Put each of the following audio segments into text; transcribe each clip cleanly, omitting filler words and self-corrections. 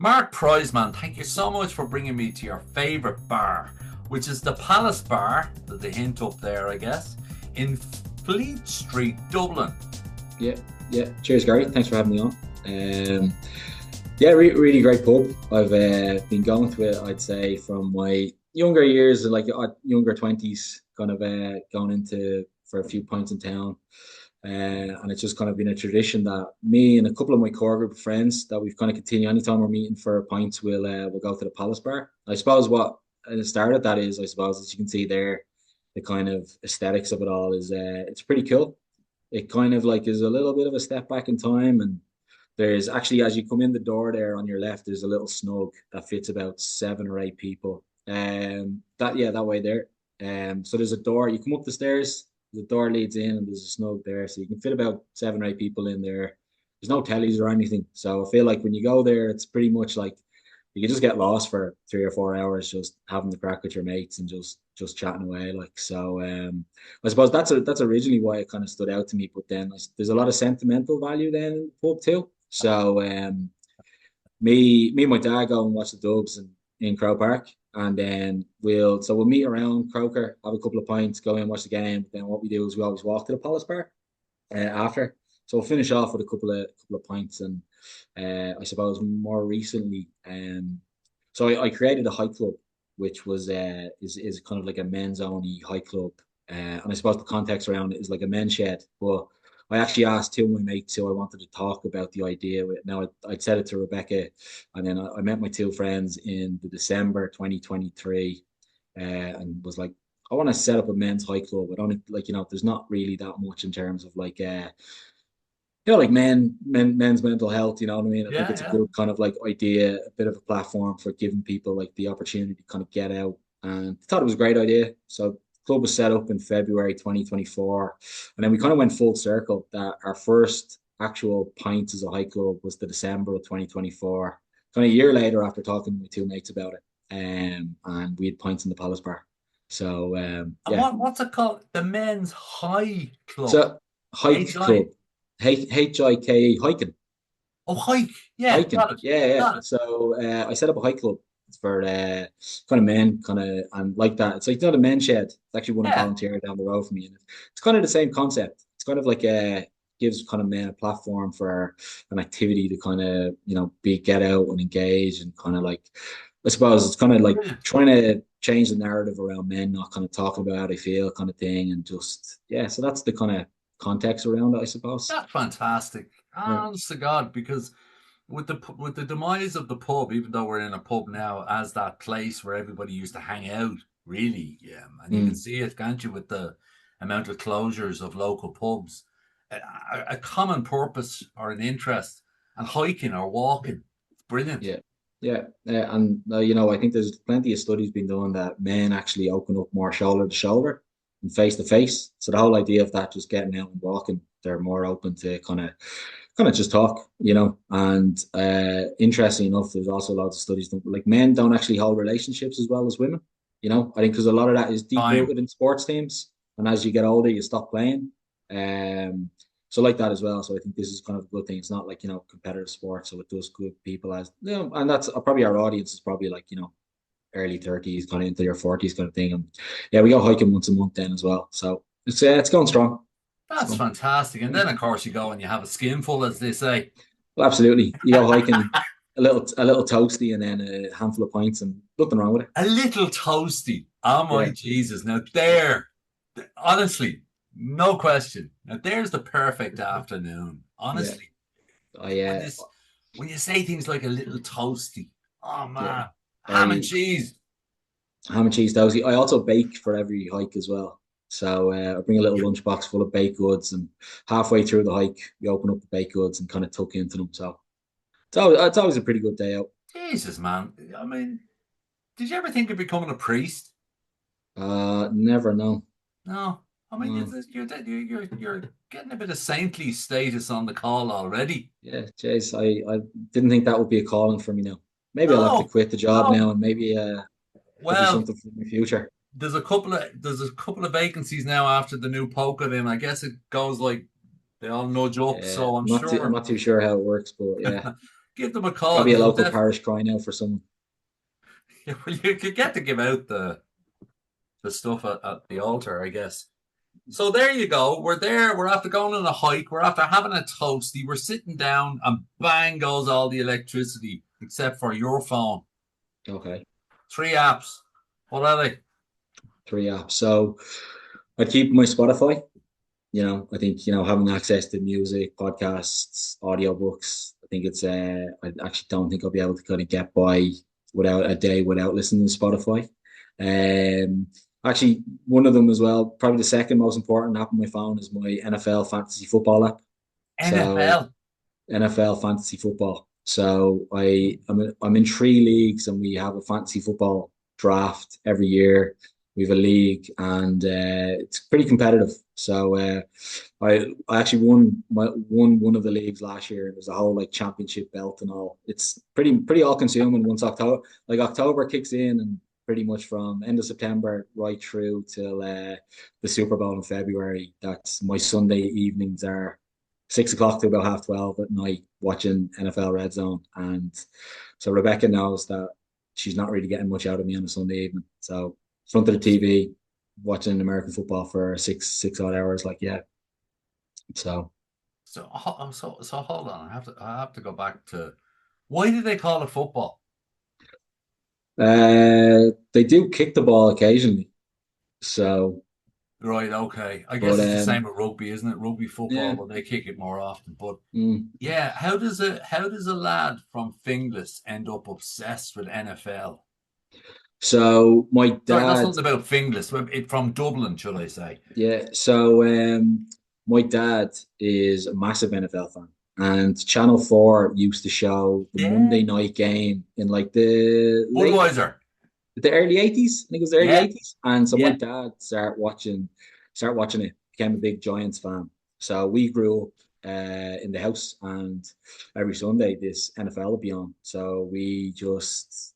Mark Prizeman, thank you so much for bringing me to your favourite bar, which is the Palace Bar, there's a hint up there, I guess, in Fleet Street, Dublin. Yeah, yeah. Cheers, Gary. Thanks for having me on. Um, yeah, really great pub. I've been going to it, I'd say, from my younger years, like younger 20s, kind of going into for a few pints in town. And it's just kind of been a tradition that me and a couple of my core group of friends that we've kind of continued. Anytime we're meeting for pints, we'll go to the Palace Bar. I suppose what started that is, I suppose, as you can see there, the kind of aesthetics of it all is it's pretty cool. It kind of like is a little bit of a step back in time, and there's actually, as you come in the door there on your left, there's a little snug that fits about 7 or 8 people. That yeah, that way there. So there's a door. You come up the stairs. The door leads in, and there's a snug there, so you can fit about 7 or 8 people in there. There's no tellies or anything, so I feel like when you go there, it's pretty much like you can just get lost for 3 or 4 hours, just having the crack with your mates and just chatting away. Like so, I suppose that's originally why it kind of stood out to me. But then there's a lot of sentimental value then in the pub too. So me and my dad go and watch the Dubs in Crow Park, and then we'll meet around Croker, have a couple of pints, go in, watch the game. Then what we do is we always walk to the Palace Bar after. So we'll finish off with a couple of pints, and I suppose more recently, so I created a hike club, which was is kind of like a men's only hike club, and I suppose the context around it is like a men's shed, but I actually asked two of my mates who I wanted to talk about the idea with. Now I'd said it to Rebecca, and then I met my two friends in the December 2023, and was like, I want to set up a men's hike club. I don't like, there's not really that much in terms of like, like men's mental health. You know what I mean? I think Yeah, it's a yeah. good kind of like idea, a bit of a platform for giving people like the opportunity to kind of get out. And I thought it was a great idea. So club was set up in February 2024, and then we kind of went full circle. That our first actual pints as a hike club was the December of 2024. Kind of a year later, after talking to my two mates about it, and we had pints in the Palace Bar. So And yeah, what's it called? The Men's High Club. so hike club, HI. Hike hiking. Oh, hike. Yeah, Hiking, got it. yeah. Got it. So I set up a hike club for kind of men, kind of, and like that. It's like not a men's shed. It's actually one of Yeah. volunteer down the road from me, and it's kind of the same concept. It's kind of like gives kind of men a platform for an activity to kind of be get out and engage, and kind of like, I suppose it's kind of like Brilliant. trying to change the narrative around men not kind of talking about how they feel, kind of thing, and just yeah. So that's the kind of context around it, I suppose. That's fantastic. Yeah. Honest to God, because with the demise of the pub, even though we're in a pub now as that place where everybody used to hang out, really, yeah, and you can Mm. see it, can't you, with the amount of closures of local pubs, a common purpose or an interest, and hiking or walking, it's brilliant. Yeah, yeah, and I think there's plenty of studies being done that men actually open up more shoulder to shoulder and face to face. So the whole idea of that, just getting out and walking, they're more open to kind of just talk, And interesting enough, there's also lots of studies that like men don't actually hold relationships as well as women. I think because a lot of that is deep Time. rooted in sports teams, and as you get older, you stop playing. Um, so like that as well. So I think this is kind of a good thing. It's not like competitive sports, so it does good people as and that's probably our audience is probably like early 30s, kind of into your 40s kind of thing. And yeah, we go hiking once a month then as well. So it's going strong. That's So fantastic. And yeah. then, of course, you go and you have a skinful, as they say. Well, absolutely. You go hiking, a little toasty, and then a handful of pints, and nothing wrong with it. A little toasty. Oh my Yeah, Jesus. Now there, honestly, no question. Now there's the perfect afternoon. yeah. Honestly. I When you say things like a little toasty, oh yeah. man, ham and I cheese. ham and cheese toasty. I also bake for every hike as well. So I bring a little lunchbox full of baked goods, and halfway through the hike, we open up the baked goods and kind of tuck into them. So it's always a pretty good day out. Jesus, man. I mean, did you ever think of becoming a priest? Never know. No. I mean, No. you're getting a bit of saintly status on the call already. Yeah, Jace, I didn't think that would be a calling for me now. Maybe I'll have to No, quit the job no. now, and maybe it'll be Well, something for my future. there's a couple of vacancies now after the new poker in. I guess it goes like they all nudge up, Yeah, so I'm I'm sure. not too sure how it works, but yeah, Give them a call Probably a because local parish crying out for someone. well, you could get to give out the stuff at the altar, I guess. So there you go. We're there. We're after going on a hike. We're after having a toasty. We're sitting down, and bang goes all the electricity, except for your phone. Okay. Three apps. What are they? Three apps. So I'd keep my Spotify. I think, having access to music, podcasts, audiobooks, I think I actually don't think I'll be able to kind of get by without a day without listening to Spotify. Um, Actually, one of them as well, probably the second most important app on my phone is my NFL fantasy football app. So NFL. NFL fantasy football. So I'm in three leagues and we have a fantasy football draft every year. We have a league and it's pretty competitive. So I actually won one of the leagues last year. There's a whole like championship belt and all. It's pretty all consuming once October kicks in and pretty much from end of September right through till the Super Bowl in February. That's my Sunday evenings are 6 o'clock to about half 12 at night watching NFL Red Zone. And so Rebecca knows that she's not really getting much out of me on a Sunday evening. So front of the TV, watching American football for six odd hours, like yeah. So So hold on. I have to go back to why did they call it football? they do kick the ball occasionally. So, Right, okay. I guess but it's the same with rugby, isn't it? Rugby football, yeah. but they kick it more often. But Mm. yeah, how does a lad from Finglas end up obsessed with NFL? So my Sorry, not dad, something about Finglas, from Dublin, should I say? yeah. So my dad is a massive NFL fan, and Channel 4 used to show the Yeah. Monday night game in like Budweiser. the early 80s. I think it was the early Yeah, 80s. And so my yeah. dad started watching it, became a big Giants fan. So we grew up in the house, and every Sunday this NFL would be on. So we just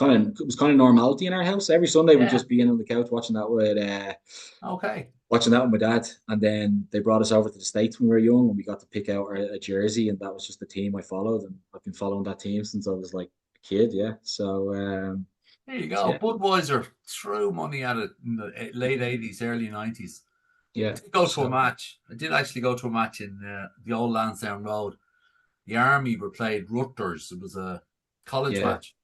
it was kind of normality in our house. Every Sunday we'd Yeah. just be in on the couch Okay. watching that with my dad. And then they brought us over to the States when we were young and we got to pick out a jersey, and that was just the team I followed. And I've been following that team since I was like a kid, yeah. There you So go. yeah, Budweiser threw money at it in the late 80s, early 90s. I yeah. did go to a So match. I did actually go to a match in the old Lansdowne Road. The Army were played Rutgers. It was a college yeah, match.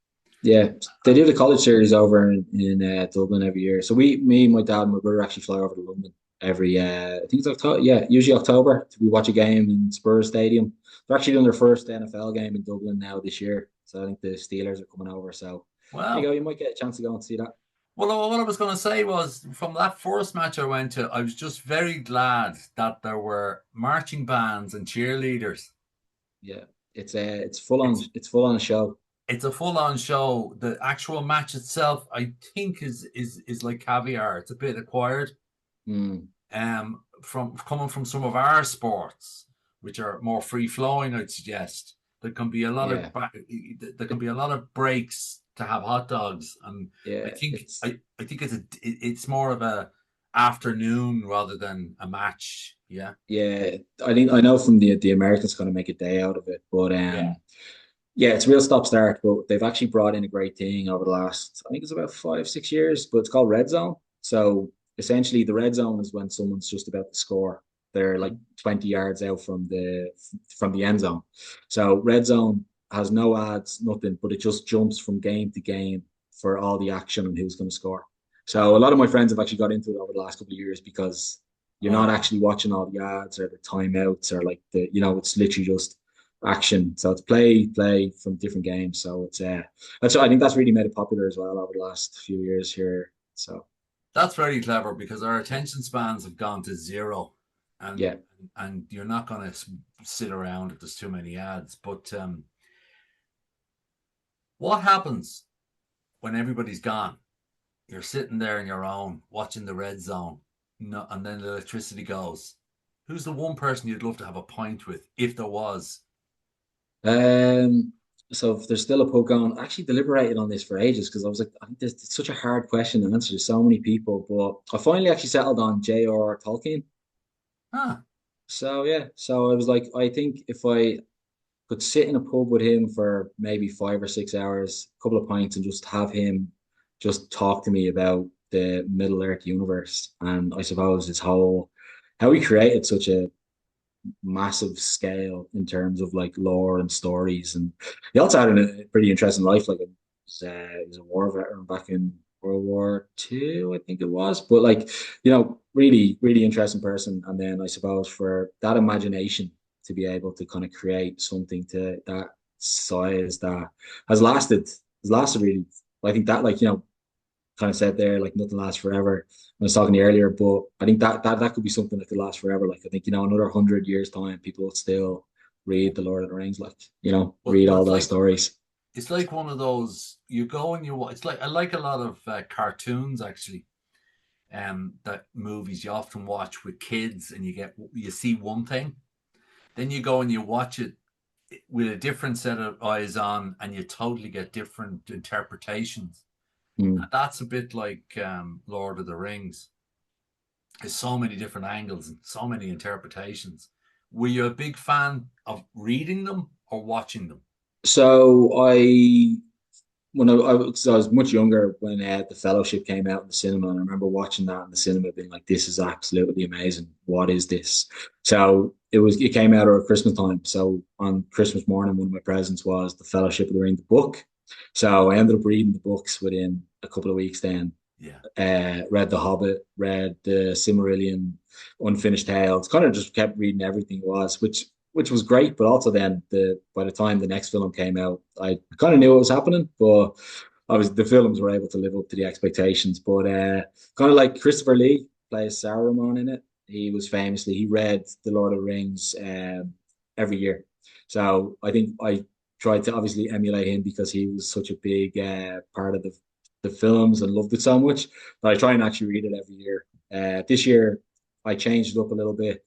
yeah. They And do the college series over in Dublin every year. So me, my dad, and my brother actually fly over to London every I think it's October. Yeah, usually October. We watch a game in Spurs Stadium. They're actually doing their first NFL game in Dublin now this year. So I think the Steelers are coming over. So there you go. well, You might get a chance to go and see that. what I was going to say was from that first match I went to, I was just very glad that there were marching bands and cheerleaders. Yeah, it's full on. It's It's full on show. it's a full-on show. The actual match itself, I think, is like caviar. It's a bit acquired. Mm, From coming from some of our sports, which are more free flowing, I'd suggest there can be a lot of yeah, there can be a lot of breaks to have hot dogs, and I yeah. think I think it's more of a afternoon rather than a match. Yeah, Yeah, I know from the Americans kind of make a day out of it, but yeah, yeah, it's real stop start. But they've actually brought in a great thing over the last I think it's about 5 6 years, but it's called red zone. So essentially, the red zone is when someone's just about to score. They're like 20 yards out from the end zone. So red zone has no ads, nothing, but it just jumps from game to game for all the action and who's going to score. So a lot of my friends have actually got into it over the last couple of years because you're not oh, actually watching all the ads or the timeouts or like it's literally just action. So it's play from different games. So I think that's really made it popular as well over the last few years here. So that's very clever because our attention spans have gone to zero, and yeah. and you're not going to sit around if there's too many ads. But what happens when everybody's gone? You're sitting there on your own watching the red zone, no, and then the electricity goes. Who's the one person you'd love to have a pint with if there was? Um, so if there's still a pub going, I actually deliberated on this for ages because I was like, I think this it's such a hard question to answer to so many people, but I finally actually settled on J.R. Tolkien. Huh. So yeah, so I was like, I think if could sit in a pub with him for maybe 5 or 6 hours, a couple of pints, and just have him just talk to me about the Middle Earth universe. And I suppose his whole how he created such a massive scale in terms of like lore and stories. And he also had a pretty interesting life. Like he was a war veteran back in World War II, I think it was. But like, really, really interesting person. And then I suppose for that imagination to be able to kind of create something to that size that has lasted really. I think that like, kind of said there, like nothing lasts forever. I was talking to you earlier, but I think that could be something that could last forever. Like I think, another 100 years time, people will still read the Lord of the Rings, like, But read but all it's those like stories. one of those you go and it's like I like a lot of cartoons actually. That movies you often watch with kids, and you see one thing, then you go and you watch it with a different set of eyes on, and you totally get different interpretations. Mm. That's a bit like Lord of the Rings. There's so many different angles and so many interpretations. Were you a big fan of reading them or watching them? So when I was much younger when the Fellowship came out in the cinema, and I remember watching that in the cinema, being like, "This is absolutely amazing. What is this?" So it came out around Christmas time. So on Christmas morning, one of my presents was the Fellowship of the Ring, the book. So I ended up reading the books within a couple of weeks. Then Yeah. read The Hobbit, read the Silmarillion, Unfinished Tales. Kind of just kept reading everything it was, which was great. But also then by the time the next film came out, I kind of knew what was happening, but the films were able to live up to the expectations. But kind of like Christopher Lee plays Saruman in it. He read The Lord of the Rings every year. So I think I tried to obviously emulate him because he was such a big part of the films and loved it so much that I try and actually read it every year. This year I changed it up a little bit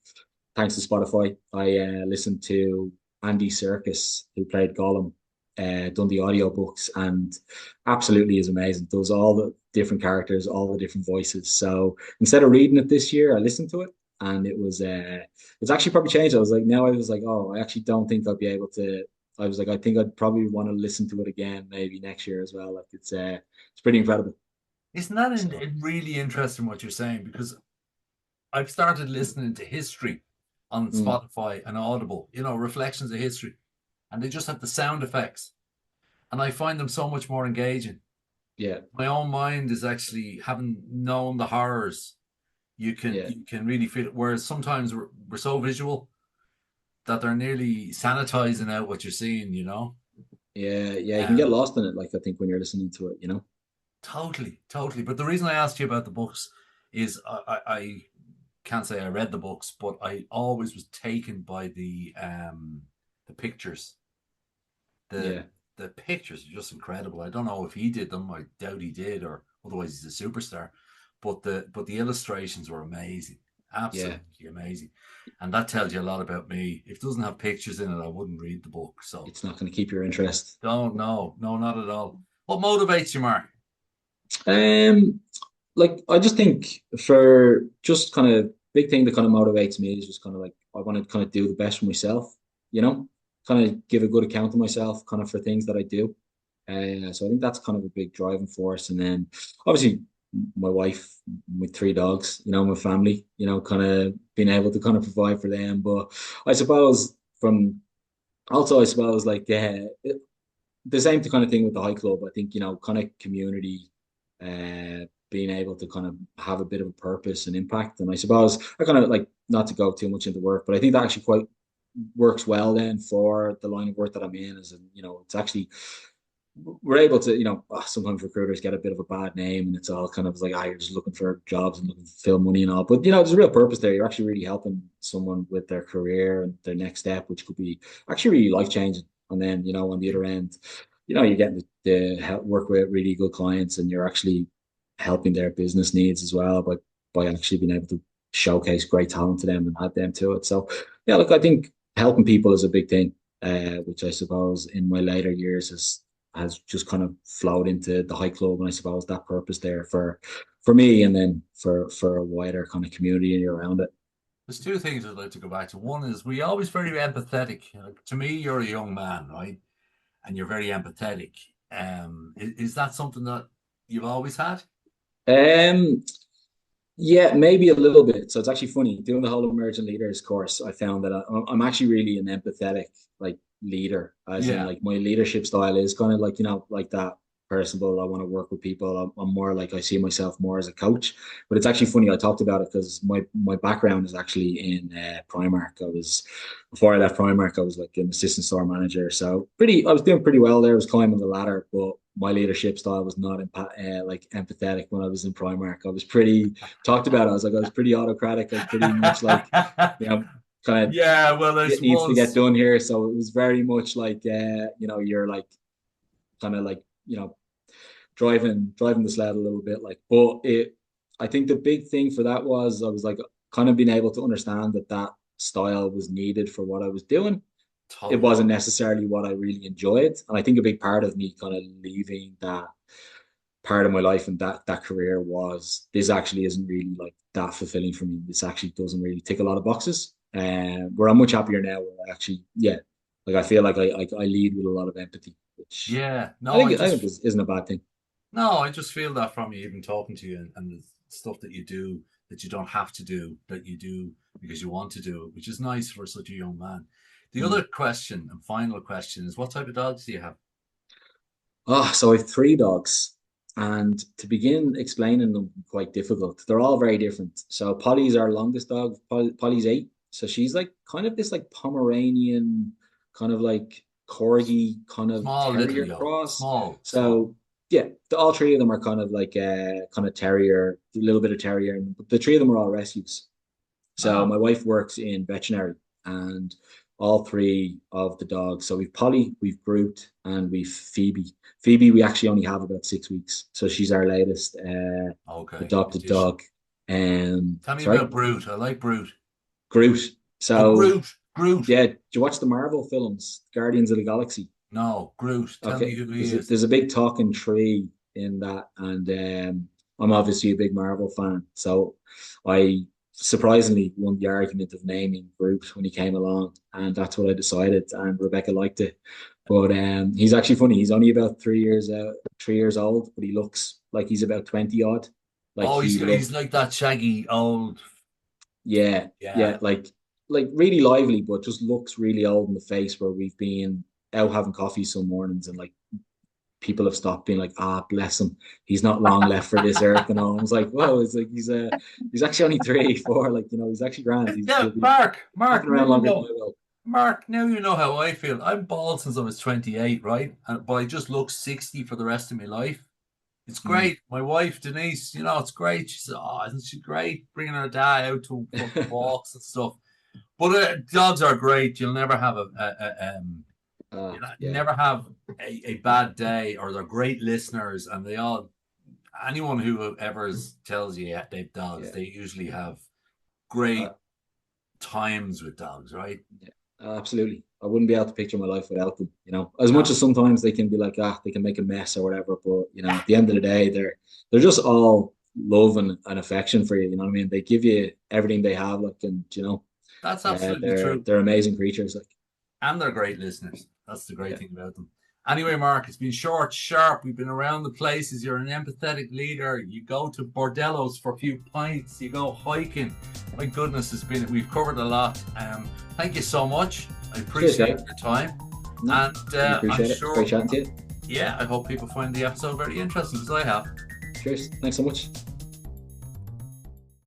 thanks to Spotify. I listened to Andy Serkis, who played Gollum, done the audiobooks, and absolutely is amazing. Does all the different characters, all the different voices. So instead of reading it this year, I listened to it, and it's actually probably changed. I was like, oh, I actually don't think I'll be able to. I was like, I think I'd probably want to listen to it again, maybe next year as well. Like it's pretty incredible. Isn't that So really interesting what you're saying? Because I've started listening to history on mm, Spotify and Audible, reflections of history, and they just have the sound effects, and I find them so much more engaging. yeah, My own mind is actually having known the horrors. You can yeah. you can really feel it. Whereas sometimes we're so visual that they're nearly sanitizing out what you're seeing. Yeah, yeah, you can get Um, lost in it, like I think when you're listening to it. totally, totally. But the reason I asked you about the books is I can't say I read the books, but I always was taken by the pictures. The Yeah, the pictures are just incredible. I don't know if he did them. I doubt he did, or otherwise he's a superstar. But the illustrations were amazing, yeah. absolutely amazing, and that tells you a lot about me. If it doesn't have pictures in it, I wouldn't read the book. So It's not going to keep your interest. don't no, no, not at all. What motivates you, Mark? Um, like I just think for just kind of big thing that kind of motivates me is just kind of like I want to kind of do the best for myself, you know, kind of give a good account of myself, kind of for things that I do. So I think that's kind of a big driving force. And then obviously my wife with 3 dogs, my family, kind of being able to kind of provide for them. But I suppose from also I suppose like the same kind of thing with the high club. I think, kind of community, being able to kind of have a bit of a purpose and impact. And I suppose I kind of like not to go too much into work, but I think that actually quite works well then for the line of work that I'm in. It's actually we're able to, sometimes recruiters get a bit of a bad name and it's all kind of like, you're just looking for jobs and looking to fill money and all. But, there's a real purpose there. You're actually really helping someone with their career and their next step, which could be actually really life changing. And then, on the other end, you're getting to help work with really good clients and you're actually helping their business needs as well by actually being able to showcase great talent to them and add them to it. So, yeah, look, I think helping people is a big thing, which I suppose in my later years has just kind of flowed into the high club, and I suppose that purpose there for me, and then for a wider kind of community around it. There's two things I'd like to go back to. One is we always very empathetic. Like, to me, you're a young man, right? And you're very empathetic. Is that something that you've always had? Um, yeah, maybe a little bit. So it's actually funny doing the whole emerging leaders course. I found that I'm actually really an empathetic like leader, as in Yeah. like my leadership style is kind of like like that personable. I want to work with people. I'm more like I see myself more as a coach. But it's actually funny. I talked about it because my background is actually in Primark. I was before I left Primark, I was like an assistant store manager. So pretty, I was doing pretty well there. I was climbing the ladder, but my leadership style was not like empathetic when I was in Primark. I was pretty talked about it. I was pretty autocratic. I was pretty much like, you know, kind of Yeah, well, I it needs to get suppose. done here. So it was very much like, you're like kind of like, driving the sled a little bit. Like, but I think the big thing for that was I was like kind of being able to understand that that style was needed for what I was doing. It Totally. wasn't necessarily what I really enjoyed. And I think a big part of me kind of leaving that part of my life and that career was this actually isn't really like that fulfilling for me. This actually doesn't really tick a lot of boxes. Where I'm much happier now. Where I actually, yeah, like I feel like I lead with a lot of empathy, which Yeah. I No, think I think isn't a bad thing. no, I just feel that from you even talking to you, and the stuff that you do that you don't have to do, that you do because you want to do it, which is nice for such a young man. The Mm. other question and final question is, what type of dogs do you have? Oh, so I have three dogs, and to begin explaining them, quite difficult. They're all very different. So Polly's our longest dog. Polly's 8, so she's like kind of this like Pomeranian, kind of like corgi, kind of Small little terrier yo, cross. small, small. So yeah, all three of them are kind of like kind of terrier, a little bit of terrier, but the three of them are all rescues. So Oh, my wife works in veterinary, and all three of the dogs. So we've Polly, we've Brute, and we've Phoebe. Phoebe, we actually only have about 6 weeks, so she's our latest okay. adopted dog. Tell me Sorry, about Brute. I like Brute. Groot. Oh, So Groot, Groot. yeah, do you watch the Marvel films, Guardians of the Galaxy? No, Groot. Tell me Okay, who he is. there's a big talking tree in that, and I'm obviously a big Marvel fan, so I surprisingly won the argument of naming Groot when he came along, and that's what I decided. And Rebecca liked it, but he's actually funny. He's only about 3 years old, but he looks like he's about 20 odd. Like Oh, he he's look, like that shaggy old. yeah, Yeah. yeah, like really lively, but just looks really old in the face. Where we've been out having coffee some mornings, and like people have stopped being like, ah, bless him, he's not long left for this earth and all. I was like, whoa, it's like he's actually only 3, 4, like he's actually grand. Yeah, He'll be living Now around you longer than I know. will. Mark, now you know how I feel. I'm bald since I was 28, right? But I just look 60 for the rest of my life. It's Mm. great. My wife, Denise, it's great. She said, oh, isn't she great? Bringing her dad out to fucking walks and stuff. But dogs are great. You'll never have you Yeah. never have a bad day, or they're great listeners, and anyone who ever tells you they've dogs, Yeah. they usually have Uh, great times with dogs, right? yeah. Absolutely. I wouldn't be able to picture my life without them. As much No, as sometimes they can be like, they can make a mess or whatever, but at the end of the day, they're just all love and affection for you. You know what I mean? They give you everything they have, like, and that's absolutely they're true. they're amazing creatures. Like, And they're great listeners. That's the great yeah. thing about them. Anyway, Mark, it's been short, sharp. We've been around the places. You're an empathetic leader. You go to bordellos for a few pints. You go hiking. My goodness, we've covered a lot. Thank you so much. I Cheers, appreciate guys. your time. No, And really I'm appreciate it. sure, Great chatting to you. yeah, I hope people find the episode very interesting, because I have. Cheers. Thanks so much.